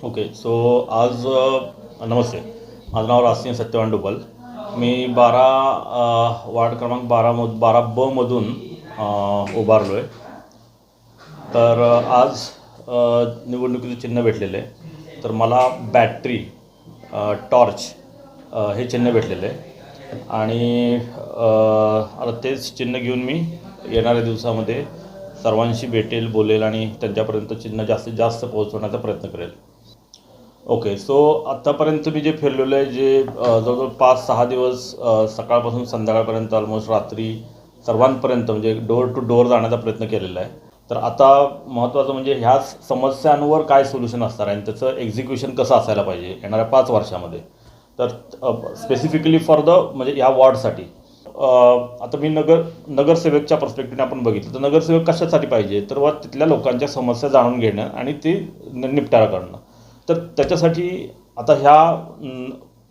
Okay. So आज नमस्ते. माझं नाव राजसिंह सत्यवान डुबल. मी 12 वार्ड क्रमांक 12 ब मधून उभारलो आहे. तर आज निवडणुकीचं चिन्ह भेटलेलं आहे. तर मला बॅटरी टॉर्च हे चिन्ह भेटलेलं आहे आणि आता तेच चिन्ह घेऊन मी येणाऱ्या दिवसामध्ये सर्वांशी भेटेल, बोलेल आणि त्यांच्यापर्यंत चिन्ह जास्तीत जास्त पोहोचवण्याचा प्रयत्न करेल. ओके. सो आत्तापर्यंत मी जे फिरलेलो आहे, जे जवळजवळ 5-6 दिवस सकाळपासून संध्याकाळपर्यंत ऑलमोस्ट रात्री सर्वांपर्यंत म्हणजे डोअर टू डोअर जाण्याचा प्रयत्न केलेला आहे. तर आता महत्त्वाचं म्हणजे ह्या समस्यांवर काय सोल्युशन असणार आहे आणि त्याचं एक्झिक्युशन कसं असायला पाहिजे येणाऱ्या 5 वर्षामध्ये. तर स्पेसिफिकली फॉर म्हणजे ह्या वॉर्डसाठी आता मी नगरसेवकच्या पर्स्पेक्टिव्हने आपण बघितलं तर नगरसेवक कशासाठी पाहिजे, तर तिथल्या लोकांच्या समस्या जाणून घेणं आणि ते निपटारा करणं. तर त्याच्यासाठी आता ह्या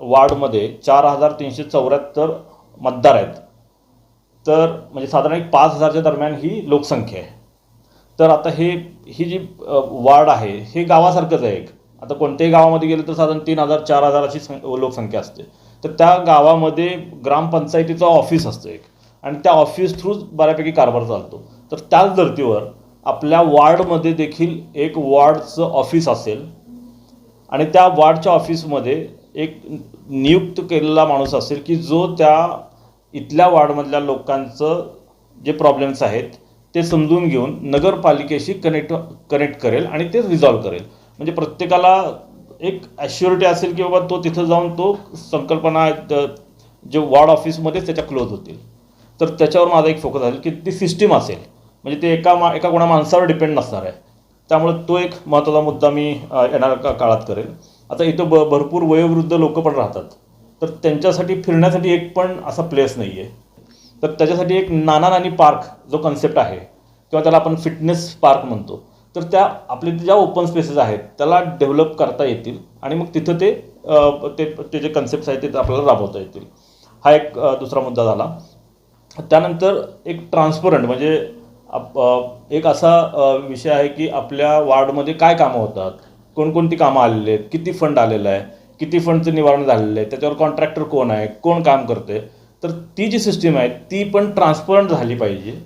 वार्डमध्ये 4374 मतदार आहेत. तर म्हणजे साधारण एक 5000च्या दरम्यान ही लोकसंख्या आहे. तर आता ही जी वार्ड आहे हे गावासारखंच आहे. आता कोणत्याही गावामध्ये गेलं तर साधारण 3000-4000 अशी लोकसंख्या असते. तर त्या गावामध्ये ग्रामपंचायतीचं ऑफिस असतं एक आणि त्या ऑफिस थ्रूच बऱ्यापैकी कारभार चालतो. तर त्याच धर्तीवर आपल्या वार्डमध्ये देखील एक वॉर्डचं ऑफिस असेल आणि त्या वॉर्डच्या ऑफिसमध्ये एक नियुक्त केलेला माणूस असेल की जो त्या इथल्या वार्डमधल्या लोकांचं जे प्रॉब्लेम्स आहेत ते समजून घेऊन नगरपालिकेशी कनेक्ट करेल आणि ते रिझॉल्व करेल. म्हणजे प्रत्येकाला एक ॲश्युरिटी असेल की बाबा तो तिथं जाऊन तो संकल्पना जे वॉर्ड ऑफिसमध्येच त्याच्या क्लोज होतील. तर त्याच्यावर माझा एक फोकस असेल की ती सिस्टीम असेल, म्हणजे ते एका कोणा माणसावर डिपेंड नसणार आहे. त्यामुळे तो एक महत्त्वाचा मुद्दा मी येणाऱ्या काळात करेल. आता इथं भरपूर वयोवृद्ध लोक पण राहतात. तर त्यांच्यासाठी फिरण्यासाठी एक पण असा प्लेस नाही आहे. तर त्याच्यासाठी एक नाना नानी पार्क जो कन्सेप्ट आहे किंवा त्याला आपण फिटनेस पार्क म्हणतो, तर त्या आपले ज्या ओपन स्पेसेस आहेत त्याला डेव्हलप करता येतील आणि मग तिथं ते जे कन्सेप्ट्स आहेत ते आपल्याला राबवता येतील. हा एक दुसरा मुद्दा झाला. त्यानंतर एक ट्रान्सपरंट म्हणजे एक असा विषय आहे की आपल्या वार्डमध्ये काय कामं होतात, कोणकोणती कामं आलेली आहेत, किती फंड आलेलं आहे, किती फंडचं निवारण झालेलं आहे, त्याच्यावर कॉन्ट्रॅक्टर कोण आहे, कोण काम करते. तर ती जी सिस्टीम आहे ती पण ट्रान्सपरंट झाली पाहिजे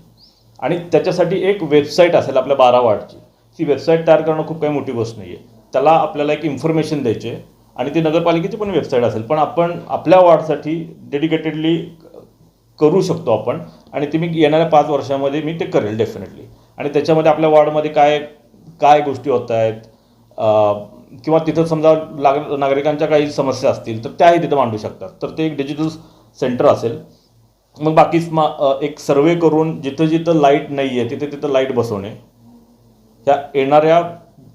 आणि त्याच्यासाठी एक वेबसाईट असेल आपल्या 12 वार्डची. ती वेबसाईट तयार करणं खूप काही मोठी गोष्ट नाही आहे. त्याला आपल्याला एक इन्फॉर्मेशन द्यायची आहे आणि ती नगरपालिकेची पण वेबसाईट असेल, पण आपण आपल्या वार्डसाठी डेडिकेटेडली करू शकतो आपण आणि ते मी येणाऱ्या 5 वर्षामध्ये मी ते करेल डेफिनेटली. आणि त्याच्यामध्ये आपल्या वॉर्डमध्ये काय काय गोष्टी होत आहेत किंवा तिथं समजा नागरिकांच्या काही समस्या असतील तर त्याही तिथं मांडू शकतात. तर ते एक डिजिटल सेंटर असेल. मग बाकी एक सर्वे करून जिथं जिथं लाईट नाही आहे तिथं लाईट बसवणे. ह्या येणाऱ्या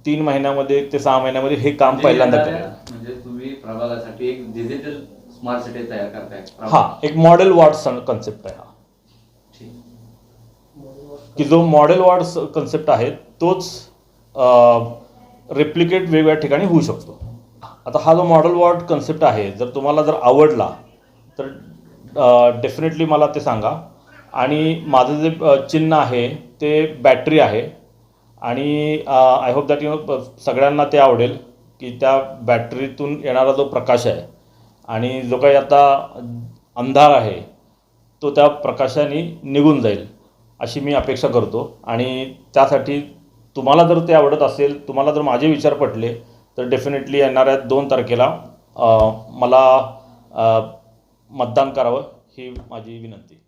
3 महिन्यामध्ये ते 6 महिन्यामध्ये हे काम पहिल्यांदा करेल. म्हणजे तुम्ही प्रभागासाठी एक डिजिटल स्मार्ट सिटी तयार करताय. हां, एक मॉडेल वॉर्ड कन्सेप्ट आहे हा, की जो मॉडेल वॉर्ड कन्सेप्ट आहे तोच रेप्लिकेट वेगवेगळ्या ठिकाणी होऊ शकतो. आता हा जो मॉडेल वॉर्ड कन्सेप्ट आहे जर आवडला तर डेफिनेटली मला ते सांगा. आणि माझं जे चिन्ह आहे ते बॅटरी आहे आणि आय होप दॅट सगळ्यांना ते आवडेल की त्या बॅटरीतून येणारा जो प्रकाश आहे आणि जो काही आता अंधार आहे तो त्या प्रकाशाने निघून जाईल अशी मी अपेक्षा करतो. आणि त्यासाठी तुम्हाला जर ते आवडत असेल, तुम्हाला जर माझे विचार पटले तर डेफिनेटली येणाऱ्या 2 तारखेला मला मतदान करावं ही माझी विनंती.